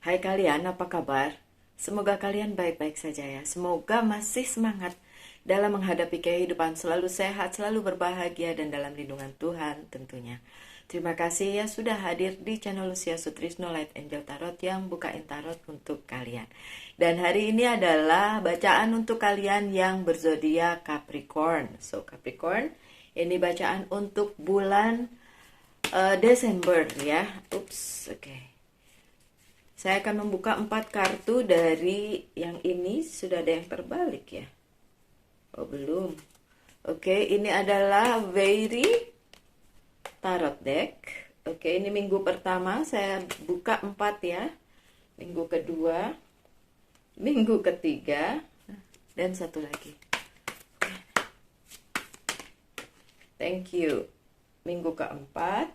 Hai kalian, apa kabar? Semoga kalian baik-baik saja ya. Semoga masih semangat dalam menghadapi kehidupan, selalu sehat, selalu berbahagia, dan dalam lindungan Tuhan tentunya. Terima kasih ya sudah hadir di channel Lucia Sutrisno Light Angel Tarot yang bukain tarot untuk kalian. Dan hari ini adalah bacaan untuk kalian yang berzodiak Capricorn. So Capricorn, ini bacaan untuk bulan Desember ya. Ups, oke. Saya akan membuka 4 kartu dari yang ini. Sudah ada yang terbalik ya? Oh belum. Oke, ini adalah Very Tarot Deck. Oke, ini minggu pertama saya buka 4 ya. Minggu kedua, minggu ketiga, dan satu lagi. Thank you. Minggu keempat.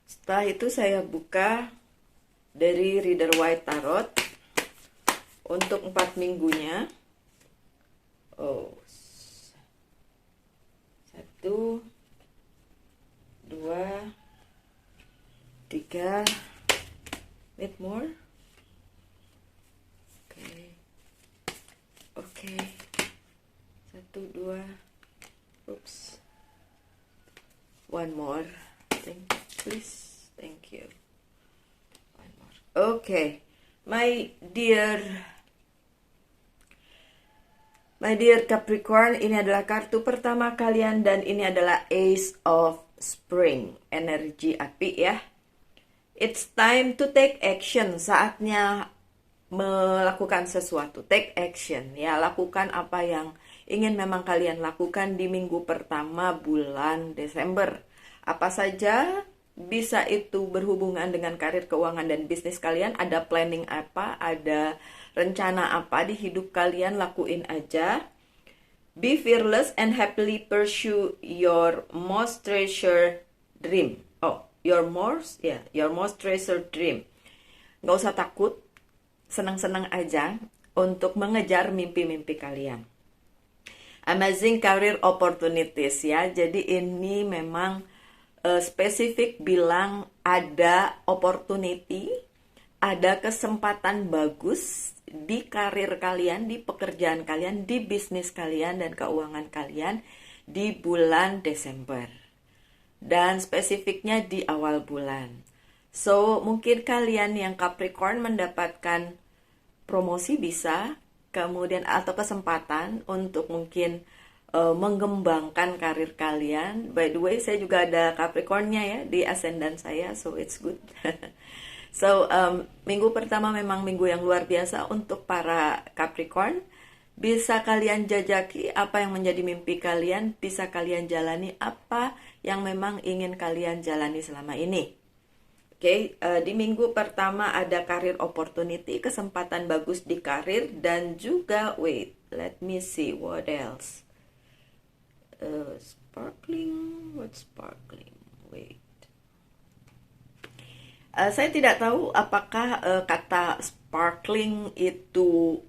Setelah itu saya buka dari Reader White Tarot untuk 4 minggunya. Oh, 1, 2, 3, need more? Oke. 1, 2, oops. One more. Please, thank you. One more. Okay, my dear Capricorn, ini adalah kartu pertama kalian dan ini adalah Ace of Spring, energi api ya. It's time to take action, saatnya melakukan sesuatu, take action ya, lakukan apa yang ingin memang kalian lakukan di minggu pertama bulan Desember. Apa saja, bisa itu berhubungan dengan karir, keuangan, dan bisnis kalian. Ada planning apa, ada rencana apa di hidup kalian, lakuin aja. Be fearless and happily pursue your most treasured dream. Oh, your most treasured dream. Nggak usah takut, senang-senang aja untuk mengejar mimpi-mimpi kalian. Amazing career opportunities ya. Jadi ini memang spesifik bilang ada opportunity, ada kesempatan bagus di karir kalian, di pekerjaan kalian, di bisnis kalian, dan keuangan kalian di bulan Desember. Dan spesifiknya di awal bulan. So, mungkin kalian yang Capricorn mendapatkan promosi bisa, kemudian atau kesempatan untuk mungkin mengembangkan karir kalian. By the way, saya juga ada Capricornnya ya di ascendant saya, so it's good. So, minggu pertama memang minggu yang luar biasa untuk para Capricorn. Bisa kalian jajaki apa yang menjadi mimpi kalian, bisa kalian jalani apa yang memang ingin kalian jalani selama ini. Oke, di minggu pertama ada career opportunity, kesempatan bagus di karir, dan juga, wait, let me see, what else? Sparkling, what sparkling? Wait. Saya tidak tahu apakah kata sparkling itu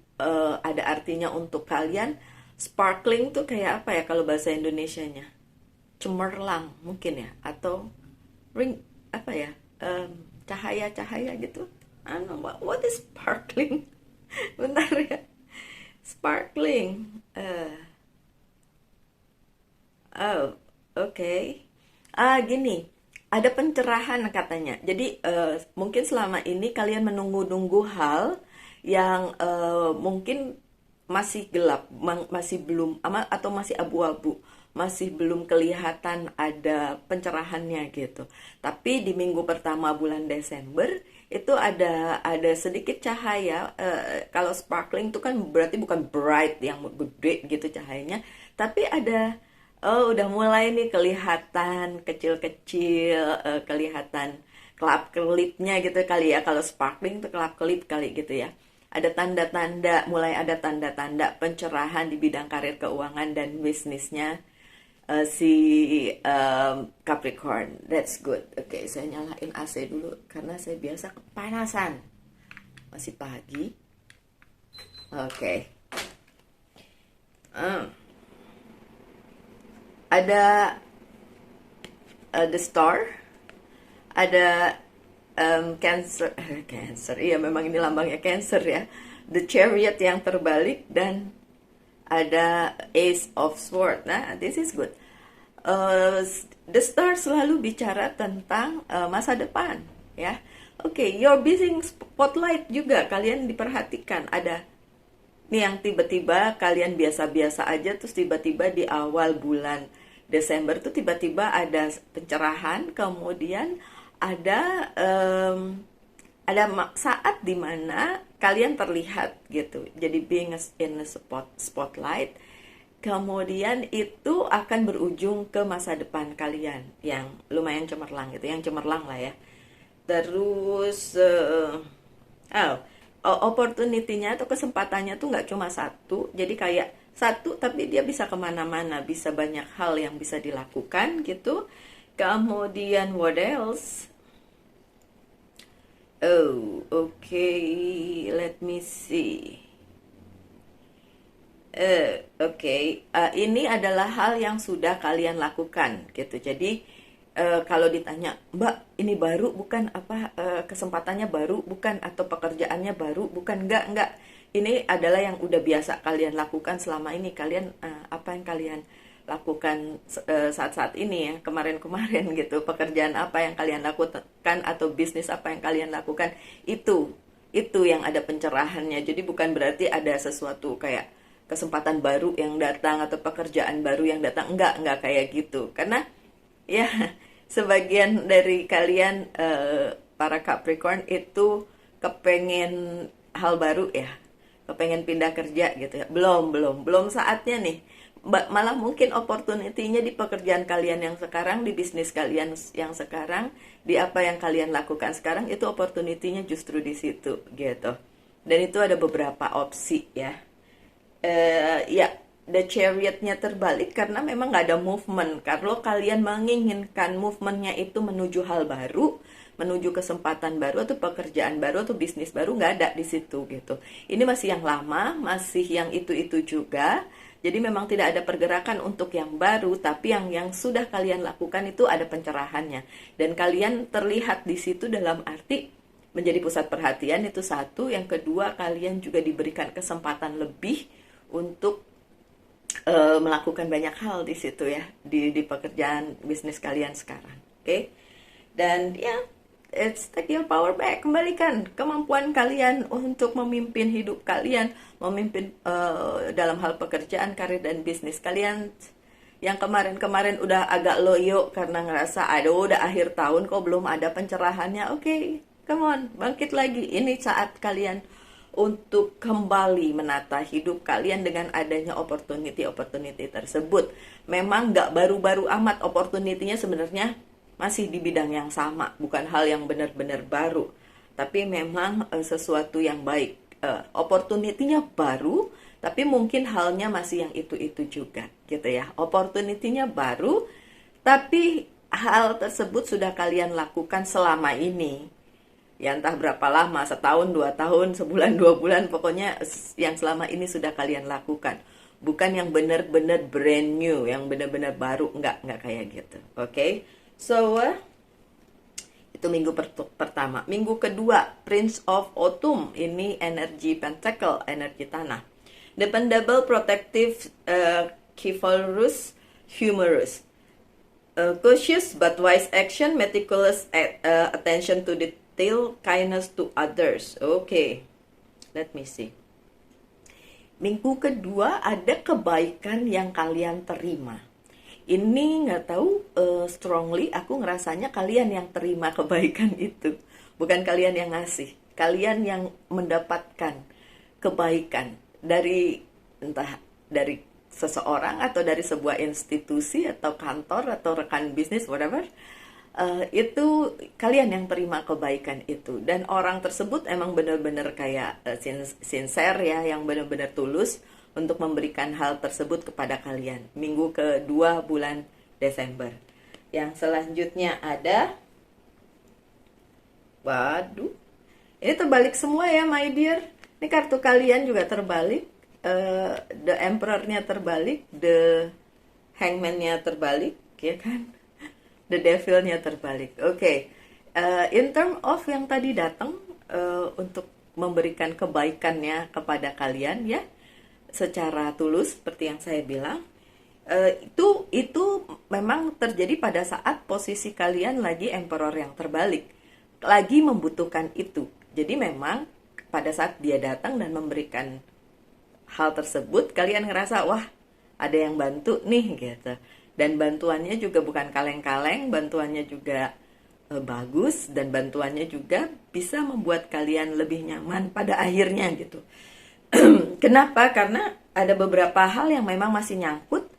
ada artinya untuk kalian. Sparkling tuh kayak apa ya kalau bahasa Indonesianya? Cemerlang mungkin ya, atau ring apa ya? Cahaya-cahaya gitu. I don't know what is sparkling. Bentar ya. Sparkling. Oh, oke. Gini, ada pencerahan katanya. Jadi mungkin selama ini kalian menunggu-nunggu hal yang mungkin masih gelap, masih belum atau masih abu-abu, masih belum kelihatan ada pencerahannya gitu. Tapi di minggu pertama bulan Desember itu ada sedikit cahaya. Kalau sparkling itu kan berarti bukan bright yang gede gitu cahayanya, tapi ada. Oh, udah mulai nih kelihatan kecil-kecil, kelihatan kelap-kelipnya gitu kali ya. Kalau sparkling tuh kelap-kelip kali gitu ya. Ada tanda-tanda, mulai ada tanda-tanda pencerahan di bidang karir, keuangan, dan bisnisnya si Capricorn. That's good. Oke, saya nyalain AC dulu karena saya biasa kepanasan. Masih pagi. Oke. Ada the star, ada Cancer, Cancer, iya memang ini lambangnya Cancer ya. The Chariot yang terbalik dan ada Ace of Sword. Nah, this is good. The Star selalu bicara tentang masa depan, ya. Oke, your busy spotlight juga kalian diperhatikan. Ada nih yang tiba-tiba kalian biasa-biasa aja, terus tiba-tiba di awal bulan Desember tuh tiba-tiba ada pencerahan, kemudian ada saat dimana kalian terlihat gitu, jadi being in a spotlight, kemudian itu akan berujung ke masa depan kalian yang lumayan cemerlang gitu, yang cemerlang lah ya. Terus opportunity-nya atau kesempatannya tuh nggak cuma satu, jadi kayak satu tapi dia bisa kemana-mana, bisa banyak hal yang bisa dilakukan gitu. Kemudian what else? Oh, okay, let me see. Ini adalah hal yang sudah kalian lakukan gitu. Jadi kalau ditanya, Mbak, ini baru bukan, apa kesempatannya baru bukan, atau pekerjaannya baru bukan, enggak. Ini adalah yang udah biasa kalian lakukan selama ini. Kalian apa yang kalian lakukan saat-saat ini ya, kemarin-kemarin gitu, pekerjaan apa yang kalian lakukan atau bisnis apa yang kalian lakukan, itu yang ada pencerahannya. Jadi bukan berarti ada sesuatu kayak kesempatan baru yang datang atau pekerjaan baru yang datang, enggak kayak gitu. Karena ya sebagian dari kalian para Capricorn itu kepengen hal baru ya, kepengen pindah kerja gitu ya. Belum saatnya nih. Malah mungkin opportunity-nya di pekerjaan kalian yang sekarang, di bisnis kalian yang sekarang, di apa yang kalian lakukan sekarang, itu opportunity-nya justru di situ gitu. Dan itu ada beberapa opsi ya. Ya, The Chariot-nya terbalik karena memang nggak ada movement. Kalau kalian menginginkan movement-nya itu menuju hal baru, menuju kesempatan baru atau pekerjaan baru atau bisnis baru, nggak ada di situ gitu. Ini masih yang lama, masih yang itu juga. Jadi memang tidak ada pergerakan untuk yang baru, tapi yang sudah kalian lakukan itu ada pencerahannya. Dan kalian terlihat di situ dalam arti menjadi pusat perhatian, itu satu. Yang kedua, kalian juga diberikan kesempatan lebih untuk melakukan banyak hal di situ ya, di pekerjaan bisnis kalian sekarang. Oke? Dan ya, it's take your power back, kembalikan kemampuan kalian untuk memimpin hidup kalian, memimpin dalam hal pekerjaan, karir dan bisnis kalian. Yang kemarin-kemarin udah agak loyo karena ngerasa aduh udah akhir tahun kok belum ada pencerahannya. Oke, come on, bangkit lagi. Ini saat kalian untuk kembali menata hidup kalian dengan adanya opportunity tersebut. Memang nggak baru-baru amat opportunity-nya, sebenarnya masih di bidang yang sama, bukan hal yang benar-benar baru, tapi memang sesuatu yang baik. Opportunity-nya baru, tapi mungkin halnya masih yang itu juga gitu ya. Opportunity-nya baru, tapi hal tersebut sudah kalian lakukan selama ini. Ya entah berapa lama, setahun, 2 tahun, sebulan, 2 bulan, pokoknya yang selama ini sudah kalian lakukan. Bukan yang benar-benar brand new, yang benar-benar baru, enggak kayak gitu. Oke? So, itu minggu pertama. Minggu kedua, Prince of Autumn, ini energi pentacle, energi tanah. Dependable, protective, chivalrous, humorous. Cautious but wise action, meticulous attention to detail, kindness to others. Okay, let me see. Minggu kedua ada kebaikan yang kalian terima. Ini nggak tahu, strongly aku ngerasanya kalian yang terima kebaikan itu, bukan kalian yang ngasih. Kalian yang mendapatkan kebaikan dari entah dari seseorang atau dari sebuah institusi atau kantor atau rekan bisnis, whatever. Itu kalian yang terima kebaikan itu, dan orang tersebut emang benar-benar kayak sincere ya, yang benar-benar tulus untuk memberikan hal tersebut kepada kalian. Minggu kedua bulan Desember. Yang selanjutnya ada, waduh, ini terbalik semua ya my dear. Ini kartu kalian juga terbalik. The Emperor-nya terbalik, The Hangman-nya terbalik, ya kan? The Devil-nya terbalik. Oke. In term of yang tadi datang untuk memberikan kebaikannya kepada kalian ya, secara tulus seperti yang saya bilang, itu memang terjadi pada saat posisi kalian lagi emperor yang terbalik, lagi membutuhkan itu. Jadi memang pada saat dia datang dan memberikan hal tersebut, kalian ngerasa wah ada yang bantu nih gitu. Dan bantuannya juga bukan kaleng-kaleng, bantuannya juga bagus, dan bantuannya juga bisa membuat kalian lebih nyaman pada akhirnya gitu. Kenapa? Karena ada beberapa hal yang memang masih nyangkut,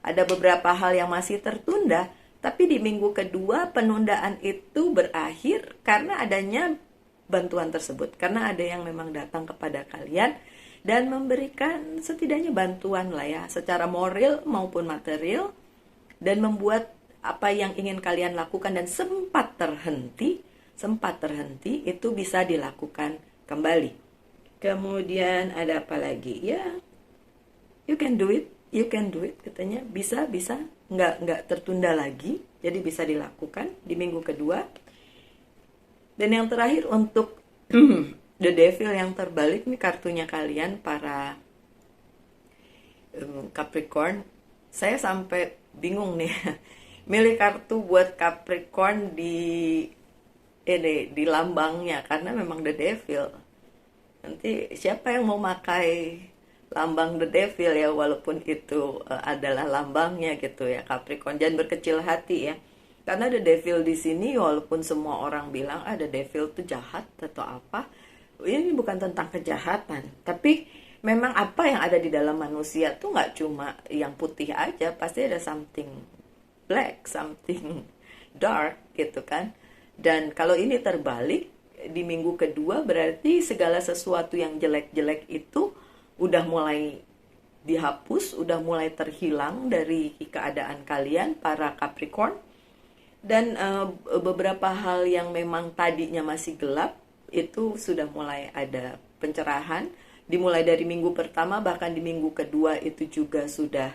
ada beberapa hal yang masih tertunda, tapi di minggu kedua penundaan itu berakhir karena adanya bantuan tersebut, karena ada yang memang datang kepada kalian dan memberikan setidaknya bantuan lah ya, secara moral maupun material, dan membuat apa yang ingin kalian lakukan dan sempat terhenti itu bisa dilakukan kembali. Kemudian ada apa lagi ya, you can do it katanya, bisa nggak tertunda lagi, jadi bisa dilakukan di minggu kedua. Dan yang terakhir untuk The Devil yang terbalik, nih kartunya kalian para Capricorn. Saya sampai bingung nih milih kartu buat Capricorn di lambangnya, karena memang The Devil. Nanti siapa yang mau pakai lambang The Devil ya, walaupun itu adalah lambangnya gitu ya Capricorn. Jangan berkecil hati ya, karena The Devil di sini walaupun semua orang bilang The Devil itu jahat atau apa, ini bukan tentang kejahatan, tapi memang apa yang ada di dalam manusia tuh nggak cuma yang putih aja, pasti ada something black, something dark gitu kan. Dan kalau ini terbalik di minggu kedua, berarti segala sesuatu yang jelek-jelek itu udah mulai dihapus, udah mulai terhilang dari keadaan kalian para Capricorn. Dan beberapa hal yang memang tadinya masih gelap itu sudah mulai ada pencerahan, dimulai dari minggu pertama, bahkan di minggu kedua itu juga sudah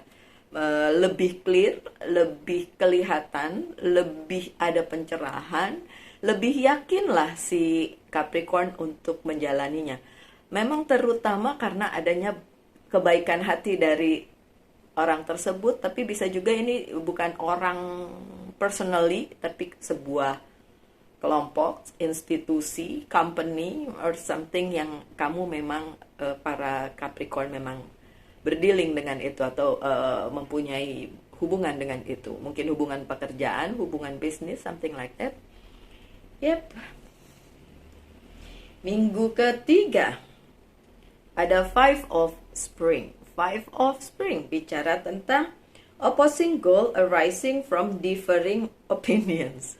lebih clear, lebih kelihatan, lebih ada pencerahan, lebih yakinlah si Capricorn untuk menjalaninya. Memang terutama karena adanya kebaikan hati dari orang tersebut, tapi bisa juga ini bukan orang personally, tapi sebuah kelompok, institusi, company, or something yang kamu memang para Capricorn memang berdealing dengan itu, atau mempunyai hubungan dengan itu. Mungkin hubungan pekerjaan, hubungan bisnis, something like that. Yep. Minggu ketiga ada Five of Spring. Five of Spring bicara tentang opposing goal arising from differing opinions.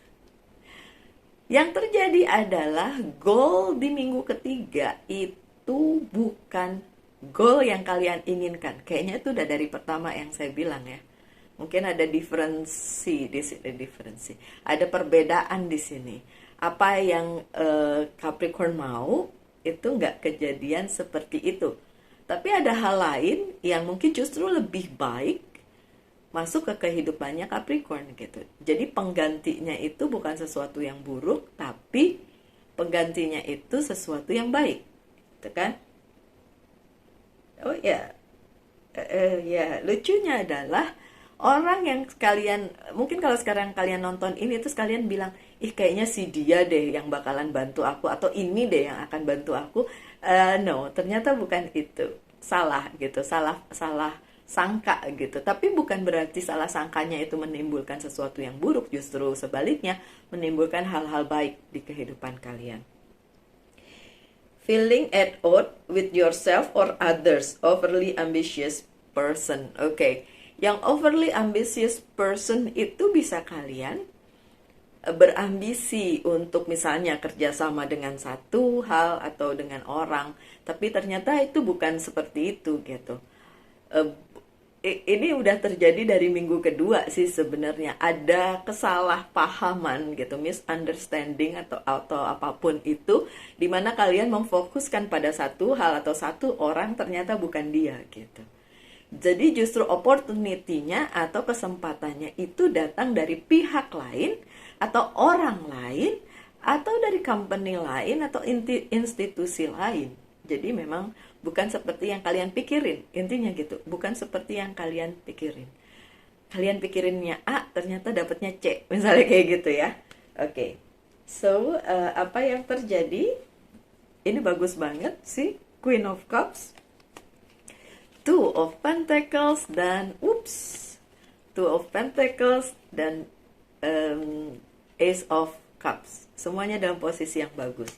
Yang terjadi adalah goal di minggu ketiga itu bukan goal yang kalian inginkan. Kayaknya itu udah dari pertama yang saya bilang ya. Mungkin ada diferensi di sini, ada perbedaan di sini. Apa yang Capricorn mau itu nggak kejadian seperti itu. Tapi ada hal lain yang mungkin justru lebih baik masuk ke kehidupannya Capricorn gitu. Jadi penggantinya itu bukan sesuatu yang buruk, tapi penggantinya itu sesuatu yang baik, gitu kan? Oh ya, lucunya adalah orang yang kalian, mungkin kalau sekarang kalian nonton ini terus kalian bilang, ih kayaknya si dia deh yang bakalan bantu aku, atau ini deh yang akan bantu aku. No, ternyata bukan itu. Salah gitu, salah sangka gitu. Tapi bukan berarti salah sangkanya itu menimbulkan sesuatu yang buruk, justru sebaliknya menimbulkan hal-hal baik di kehidupan kalian. Feeling at odds with yourself or others, overly ambitious person. Oke. Yang overly ambitious person itu bisa kalian berambisi untuk misalnya kerjasama dengan satu hal atau dengan orang, tapi ternyata itu bukan seperti itu gitu. Ini udah terjadi dari minggu kedua sih sebenarnya. Ada kesalahpahaman gitu, misunderstanding atau apapun itu, dimana kalian memfokuskan pada satu hal atau satu orang, ternyata bukan dia gitu. Jadi justru opportunity-nya atau kesempatannya itu datang dari pihak lain, atau orang lain, atau dari company lain, atau institusi lain. Jadi memang bukan seperti yang kalian pikirin, intinya gitu, bukan seperti yang kalian pikirin. Kalian pikirinnya A, ternyata dapatnya C, misalnya kayak gitu ya. Oke, so apa yang terjadi? Ini bagus banget sih, Queen of Cups, Two of Pentacles, dan Two of Pentacles, dan Ace of Cups. Semuanya dalam posisi yang bagus.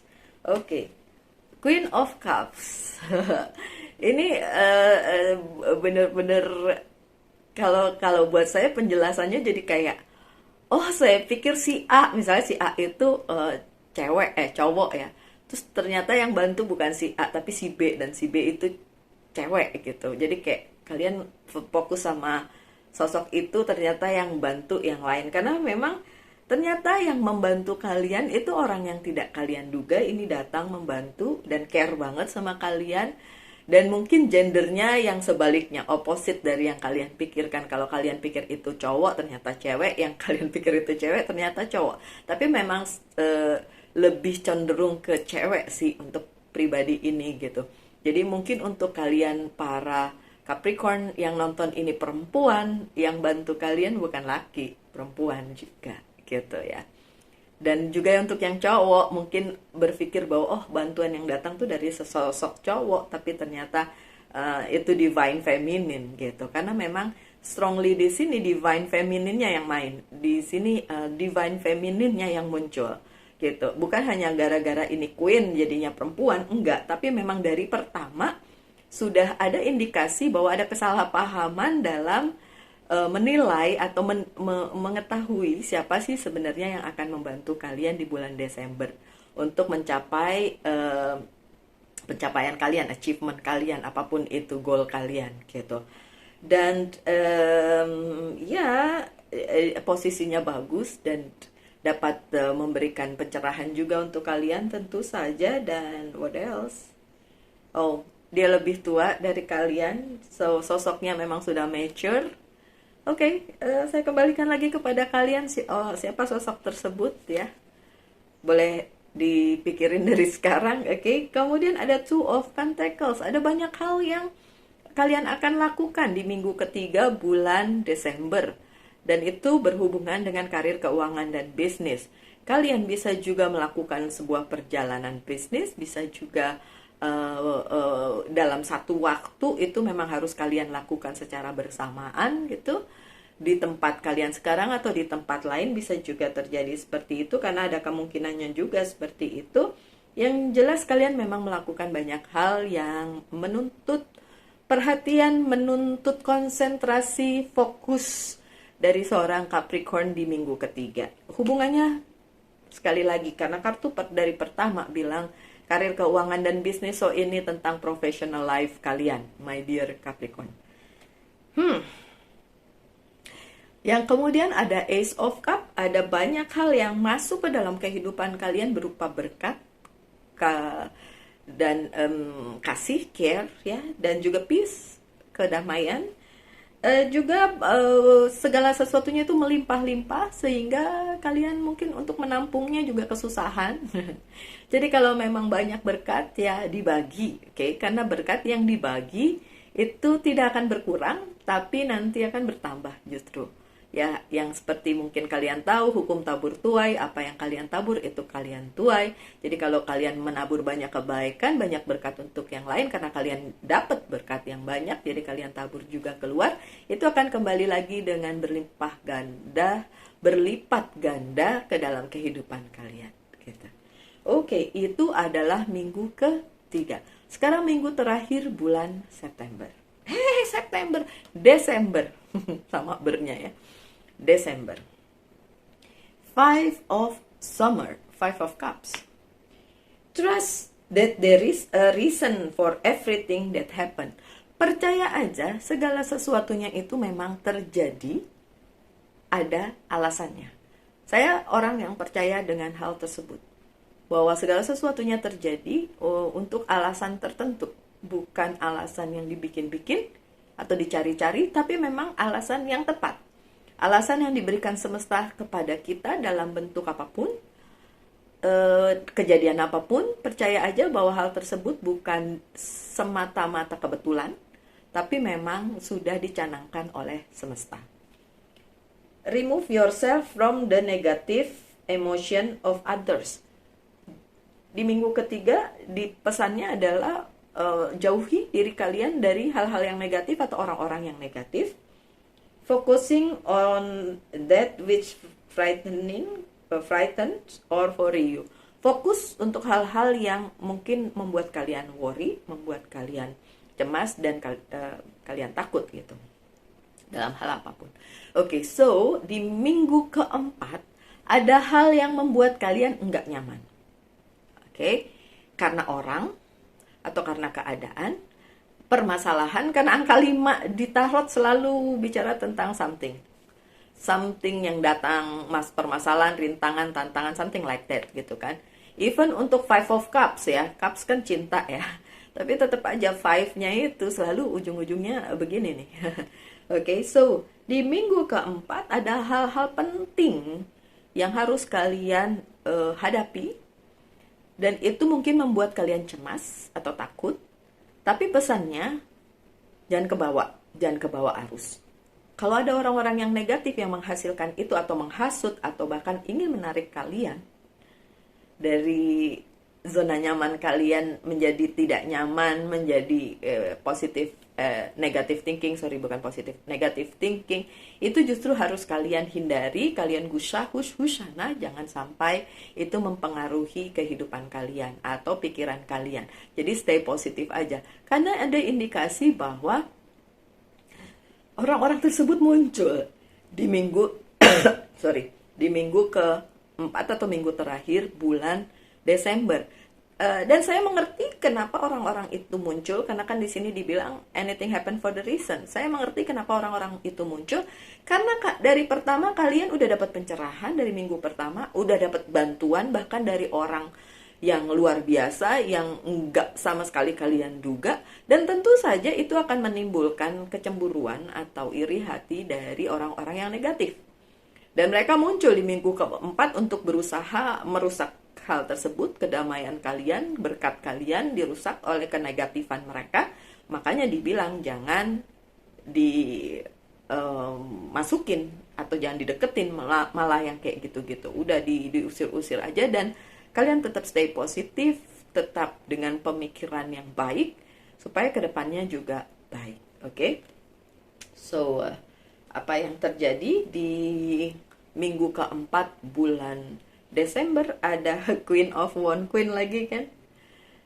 Oke, Queen of Cups. Ini bener-bener, kalau buat saya penjelasannya jadi kayak, oh saya pikir si A, misalnya si A itu cowok ya. Terus ternyata yang bantu bukan si A tapi si B, dan si B itu cewek gitu. Jadi kayak kalian fokus sama sosok itu, ternyata yang bantu yang lain. Karena memang ternyata yang membantu kalian itu orang yang tidak kalian duga ini datang membantu dan care banget sama kalian. Dan mungkin gendernya yang sebaliknya, opposite dari yang kalian pikirkan. Kalau kalian pikir itu cowok, ternyata cewek. Yang kalian pikir itu cewek, ternyata cowok. Tapi memang lebih cenderung ke cewek sih untuk pribadi ini gitu. Jadi mungkin untuk kalian para Capricorn yang nonton ini perempuan, yang bantu kalian bukan laki, perempuan juga gitu ya. Dan juga untuk yang cowok mungkin berpikir bahwa oh bantuan yang datang tuh dari sesosok cowok, tapi ternyata itu divine feminine gitu. Karena memang strongly di sini divine feminine-nya yang main. Di sini divine feminine-nya yang muncul gitu. Bukan hanya gara-gara ini queen jadinya perempuan, enggak, tapi memang dari pertama sudah ada indikasi bahwa ada kesalahpahaman dalam menilai atau mengetahui siapa sih sebenarnya yang akan membantu kalian di bulan Desember untuk mencapai pencapaian kalian, achievement kalian, apapun itu goal kalian gitu. Dan posisinya bagus dan dapat memberikan pencerahan juga untuk kalian tentu saja. Dan what else? Oh, dia lebih tua dari kalian, so sosoknya memang sudah mature. Oke, saya kembalikan lagi kepada kalian siapa sosok tersebut ya. Boleh dipikirin dari sekarang, oke. Kemudian ada Two of Pentacles. Ada banyak hal yang kalian akan lakukan di minggu ketiga bulan Desember. Dan itu berhubungan dengan karir, keuangan, dan bisnis. Kalian bisa juga melakukan sebuah perjalanan bisnis, bisa juga dalam satu waktu itu memang harus kalian lakukan secara bersamaan gitu. Di tempat kalian sekarang atau di tempat lain bisa juga terjadi seperti itu, karena ada kemungkinannya juga seperti itu. Yang jelas kalian memang melakukan banyak hal yang menuntut perhatian, menuntut konsentrasi, fokus dari seorang Capricorn di minggu ketiga. Hubungannya sekali lagi, karena kartu dari pertama bilang karir, keuangan, dan bisnis, so ini tentang professional life kalian, my dear Capricorn. Yang kemudian ada Ace of Cup, ada banyak hal yang masuk ke dalam kehidupan kalian berupa berkat dan kasih, care ya, dan juga peace, kedamaian. Juga segala sesuatunya itu melimpah-limpah sehingga kalian mungkin untuk menampungnya juga kesusahan. Jadi kalau memang banyak berkat ya dibagi, oke? Karena berkat yang dibagi itu tidak akan berkurang, tapi nanti akan bertambah justru. Ya, yang seperti mungkin kalian tahu hukum tabur tuai, apa yang kalian tabur itu kalian tuai. Jadi kalau kalian menabur banyak kebaikan, banyak berkat untuk yang lain karena kalian dapat berkat yang banyak, jadi kalian tabur juga keluar, itu akan kembali lagi dengan berlipat ganda ke dalam kehidupan kalian gitu. Oke, itu adalah minggu ketiga. Sekarang minggu terakhir bulan September. Desember. Sama bernya ya. Desember. Five of Cups. Trust that there is a reason for everything that happen. Percaya aja segala sesuatunya itu memang terjadi, ada alasannya. Saya orang yang percaya dengan hal tersebut, bahwa segala sesuatunya terjadi untuk alasan tertentu, bukan alasan yang dibikin-bikin atau dicari-cari, tapi memang alasan yang tepat. Alasan yang diberikan semesta kepada kita dalam bentuk apapun, kejadian apapun, percaya aja bahwa hal tersebut bukan semata-mata kebetulan, tapi memang sudah dicanangkan oleh semesta. Remove yourself from the negative emotion of others. Di minggu ketiga, di pesannya adalah jauhi diri kalian dari hal-hal yang negatif atau orang-orang yang negatif. Focusing on that which frightened or worry you. Fokus untuk hal-hal yang mungkin membuat kalian worry, membuat kalian cemas dan kalian takut gitu dalam hal apapun. Oke, so di minggu keempat ada hal yang membuat kalian enggak nyaman. Oke, karena orang atau karena keadaan, permasalahan, karena angka 5 di tarot selalu bicara tentang something yang datang, permasalahan, rintangan, tantangan, something like that gitu kan. Even untuk 5 of Cups ya, Cups kan cinta ya, tapi tetap aja 5-nya itu selalu ujung-ujungnya begini nih. Oke, so di minggu keempat ada hal-hal penting yang harus kalian hadapi, dan itu mungkin membuat kalian cemas atau takut, tapi pesannya jangan ke bawah arus. Kalau ada orang-orang yang negatif yang menghasilkan itu atau menghasut atau bahkan ingin menarik kalian dari zona nyaman kalian menjadi tidak nyaman, menjadi negative thinking, itu justru harus kalian hindari, kalian gusah hushana, jangan sampai itu mempengaruhi kehidupan kalian atau pikiran kalian. Jadi stay positif aja, karena ada indikasi bahwa orang-orang tersebut muncul di minggu di minggu keempat atau minggu terakhir bulan Desember. Dan saya mengerti kenapa orang-orang itu muncul, karena kan di sini dibilang anything happen for the reason. Saya mengerti kenapa orang-orang itu muncul, karena dari pertama kalian udah dapat pencerahan, dari minggu pertama udah dapat bantuan bahkan dari orang yang luar biasa yang enggak sama sekali kalian duga, dan tentu saja itu akan menimbulkan kecemburuan atau iri hati dari orang-orang yang negatif. Dan mereka muncul di minggu keempat untuk berusaha merusak hal tersebut, kedamaian kalian, berkat kalian dirusak oleh kenegatifan mereka. Makanya dibilang jangan dimasukin atau jangan dideketin, malah yang kayak gitu-gitu. Udah diusir-usir aja, dan kalian tetap stay positif, tetap dengan pemikiran yang baik supaya kedepannya juga baik. Oke? So, apa yang terjadi di minggu keempat bulan Desember? Ada Queen of Wands, Queen lagi kan?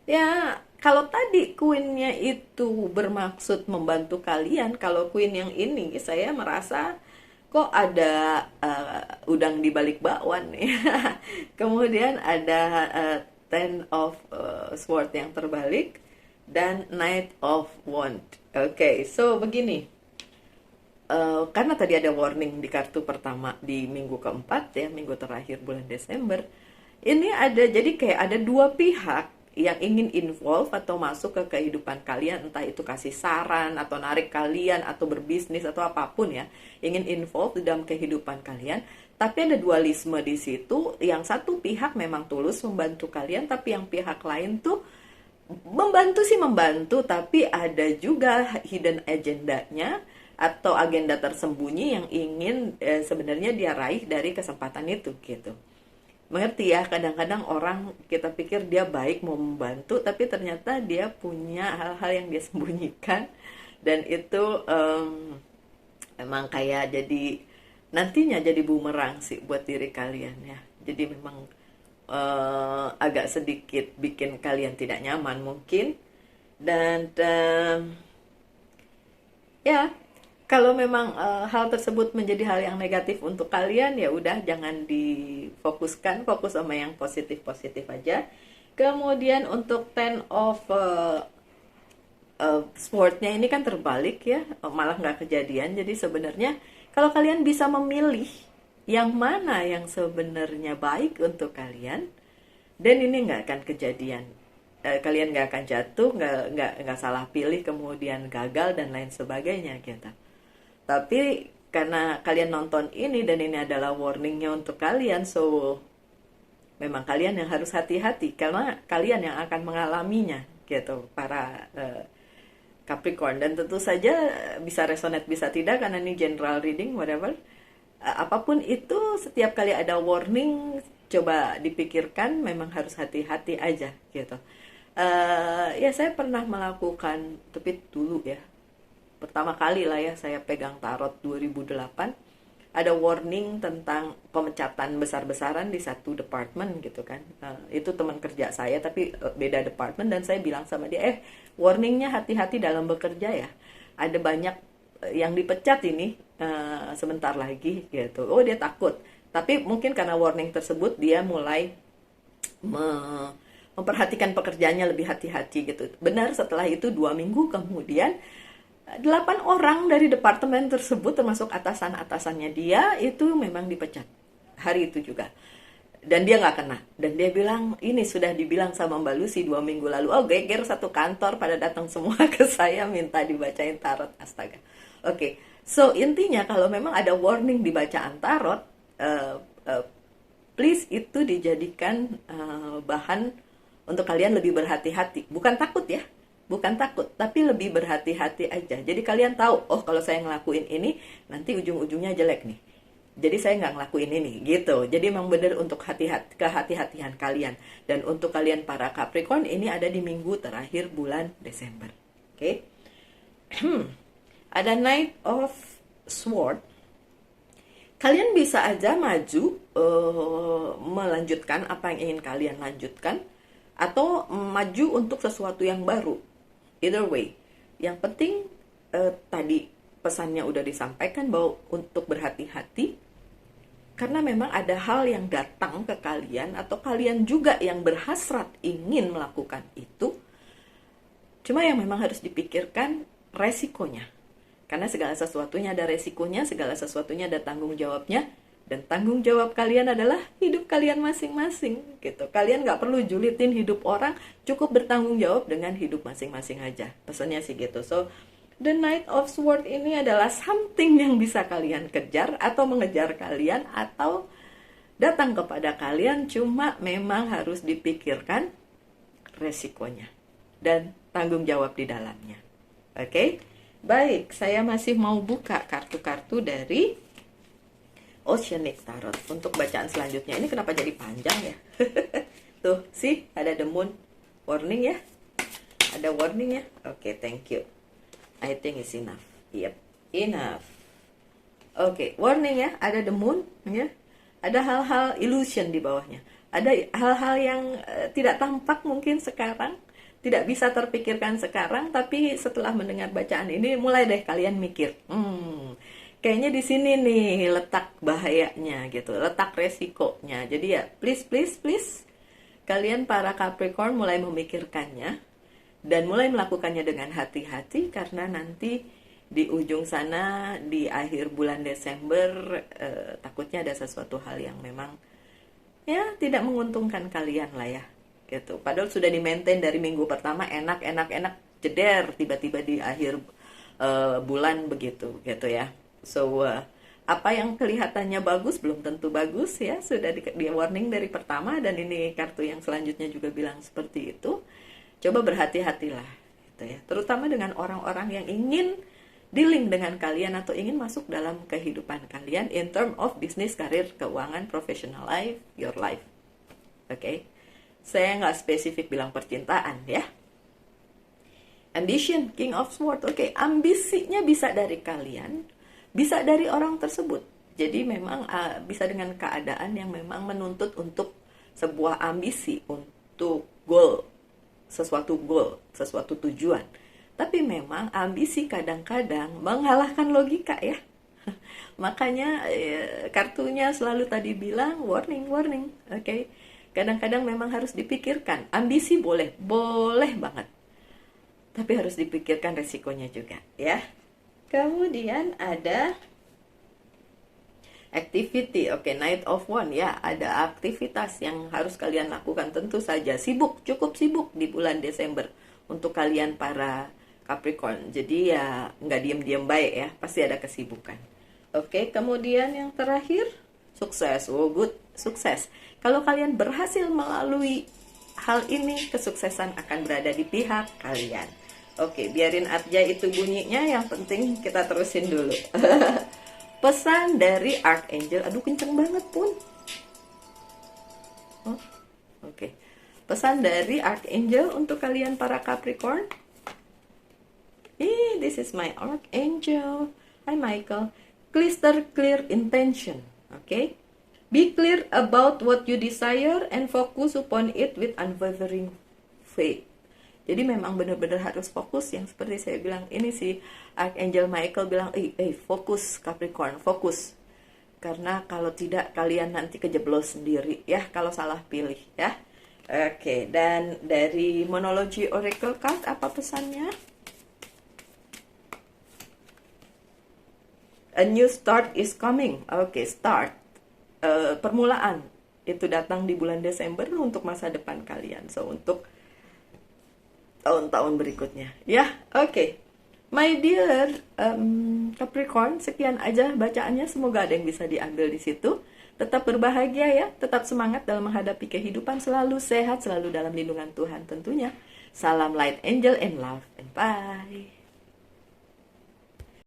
Ya, kalau tadi Queen-nya itu bermaksud membantu kalian, kalau Queen yang ini saya merasa kok ada udang di balik bakwan nih. Kemudian ada Ten of Sword yang terbalik dan Knight of Wands. Oke, so begini. Karena tadi ada warning di kartu pertama di minggu keempat ya, minggu terakhir bulan Desember, ini ada, jadi kayak ada dua pihak yang ingin involve atau masuk ke kehidupan kalian, entah itu kasih saran atau narik kalian atau berbisnis atau apapun ya, ingin involve di dalam kehidupan kalian. Tapi ada dualisme di situ, yang satu pihak memang tulus membantu kalian, tapi yang pihak lain tuh membantu, tapi ada juga hidden agendanya atau agenda tersembunyi yang ingin sebenarnya dia raih dari kesempatan itu gitu. Mengerti ya, kadang-kadang orang kita pikir dia baik mau membantu, tapi ternyata dia punya hal-hal yang dia sembunyikan, dan itu emang kayak jadi nantinya jadi bumerang sih buat diri kalian ya. Jadi memang agak sedikit bikin kalian tidak nyaman mungkin, dan ya kalau memang hal tersebut menjadi hal yang negatif untuk kalian, ya udah jangan difokuskan, fokus sama yang positif-positif aja. Kemudian untuk Ten of Sword-nya ini kan terbalik ya, malah nggak kejadian. Jadi sebenarnya kalau kalian bisa memilih yang mana yang sebenarnya baik untuk kalian, dan ini nggak akan kejadian. Kalian nggak akan jatuh, nggak salah pilih kemudian gagal dan lain sebagainya gitu. Tapi karena kalian nonton ini dan ini adalah warningnya untuk kalian, so memang kalian yang harus hati-hati karena kalian yang akan mengalaminya gitu, para Capricorn. Dan tentu saja bisa resonate bisa tidak karena ini general reading, whatever. Apapun itu, setiap kali ada warning coba dipikirkan, memang harus hati-hati aja gitu. Ya saya pernah melakukan, tapi dulu ya, pertama kali lah ya saya pegang tarot 2008, ada warning tentang pemecatan besar-besaran di satu departemen gitu kan. Itu teman kerja saya tapi beda departemen, dan saya bilang sama dia, warningnya hati-hati dalam bekerja ya, ada banyak yang dipecat ini sebentar lagi gitu. Oh, dia takut, tapi mungkin karena warning tersebut dia mulai memperhatikan pekerjaannya lebih hati-hati gitu. Benar, setelah itu 2 minggu kemudian 8 orang dari departemen tersebut termasuk atasan-atasannya dia itu memang dipecat hari itu juga, dan dia nggak kena. Dan dia bilang, ini sudah dibilang sama Mbak Lucy 2 minggu lalu. Oh, geger satu kantor pada datang semua ke saya minta dibacain tarot. Astaga. Oke, so intinya kalau memang ada warning di bacaan tarot, please itu dijadikan bahan untuk kalian lebih berhati-hati. Bukan takut ya, bukan takut, tapi lebih berhati-hati aja. Jadi kalian tahu, oh kalau saya ngelakuin ini, nanti ujung-ujungnya jelek nih. Jadi saya nggak ngelakuin ini, gitu. Jadi memang benar untuk kehati-hatian kalian. Dan untuk kalian para Capricorn, ini ada di minggu terakhir bulan Desember. Oke? Ada Knight of Sword. Kalian bisa aja maju, melanjutkan apa yang ingin kalian lanjutkan, atau maju untuk sesuatu yang baru. Either way, yang penting tadi pesannya udah disampaikan bahwa untuk berhati-hati, karena memang ada hal yang datang ke kalian atau kalian juga yang berhasrat ingin melakukan itu. Cuma yang memang harus dipikirkan resikonya, karena segala sesuatunya ada resikonya, segala sesuatunya ada tanggung jawabnya. Dan tanggung jawab kalian adalah hidup kalian masing-masing gitu. Kalian nggak perlu julitin hidup orang, cukup bertanggung jawab dengan hidup masing-masing aja. Pesannya sih gitu. So, the Knight of Sword ini adalah something yang bisa kalian kejar atau mengejar kalian atau datang kepada kalian. Cuma memang harus dipikirkan resikonya dan tanggung jawab di dalamnya. Oke? Baik, saya masih mau buka kartu-kartu dari Oceanic Tarot untuk bacaan selanjutnya. Ini kenapa jadi panjang ya? Tuh, sih ada the moon. Warning ya. Ada warning ya. Oke, thank you. I think it's enough. Yep, enough. Oke, warning ya. Ada the moon ya. Ada hal-hal illusion di bawahnya. Ada hal-hal yang tidak tampak mungkin sekarang, tidak bisa terpikirkan sekarang, tapi setelah mendengar bacaan ini mulai deh kalian mikir, kayaknya di sini nih letak bahayanya gitu, letak resikonya. Jadi ya please kalian para Capricorn mulai memikirkannya dan mulai melakukannya dengan hati-hati, karena nanti di ujung sana di akhir bulan Desember takutnya ada sesuatu hal yang memang ya tidak menguntungkan kalian lah ya gitu. Padahal sudah di-maintain dari minggu pertama enak jeder, tiba-tiba di akhir bulan begitu gitu ya. So, apa yang kelihatannya bagus belum tentu bagus ya. Sudah di warning dari pertama, dan ini kartu yang selanjutnya juga bilang seperti itu. Coba berhati-hatilah gitu ya. Terutama dengan orang-orang yang ingin dealing dengan kalian atau ingin masuk dalam kehidupan kalian in term of business, karir, keuangan, professional life, your life. Oke? Saya nggak spesifik bilang percintaan ya. Ambition, King of Swords. Oke, ambisinya bisa dari kalian, bisa dari orang tersebut. Jadi memang bisa dengan keadaan yang memang menuntut untuk sebuah ambisi, untuk sesuatu tujuan. Tapi memang ambisi kadang-kadang mengalahkan logika ya. Makanya kartunya selalu tadi bilang warning. Oke. Kadang-kadang memang harus dipikirkan. Ambisi boleh banget. Tapi harus dipikirkan resikonya juga ya. Kemudian ada activity. Oke, Knight of Wands ya, ada aktivitas yang harus kalian lakukan. Tentu saja cukup sibuk di bulan Desember untuk kalian para Capricorn. Jadi ya nggak diem-diem baik ya, pasti ada kesibukan. Oke, kemudian yang terakhir, sukses. Oh, good, sukses. Kalau kalian berhasil melalui hal ini, kesuksesan akan berada di pihak kalian. Oke, biarin aja itu bunyinya, yang penting kita terusin dulu. Pesan dari Archangel, aduh kenceng banget pun. Oh, oke. Pesan dari Archangel untuk kalian para Capricorn. This is my Archangel. Hi Michael. Crystal clear intention. Okay? Be clear about what you desire and focus upon it with unwavering faith. Jadi memang benar-benar harus fokus, yang seperti saya bilang ini sih, Archangel Michael bilang, fokus Capricorn, fokus. Karena kalau tidak kalian nanti kejeblos sendiri ya kalau salah pilih ya. Oke, dan dari Monology Oracle Card apa pesannya? A new start is coming. Oke, start. Permulaan itu datang di bulan Desember untuk masa depan kalian. So, untuk tahun-tahun berikutnya. Ya, oke. My dear Capricorn, sekian aja bacaannya. Semoga ada yang bisa diambil di situ. Tetap berbahagia ya, tetap semangat dalam menghadapi kehidupan, selalu sehat, selalu dalam lindungan Tuhan tentunya. Salam light angel and love and bye.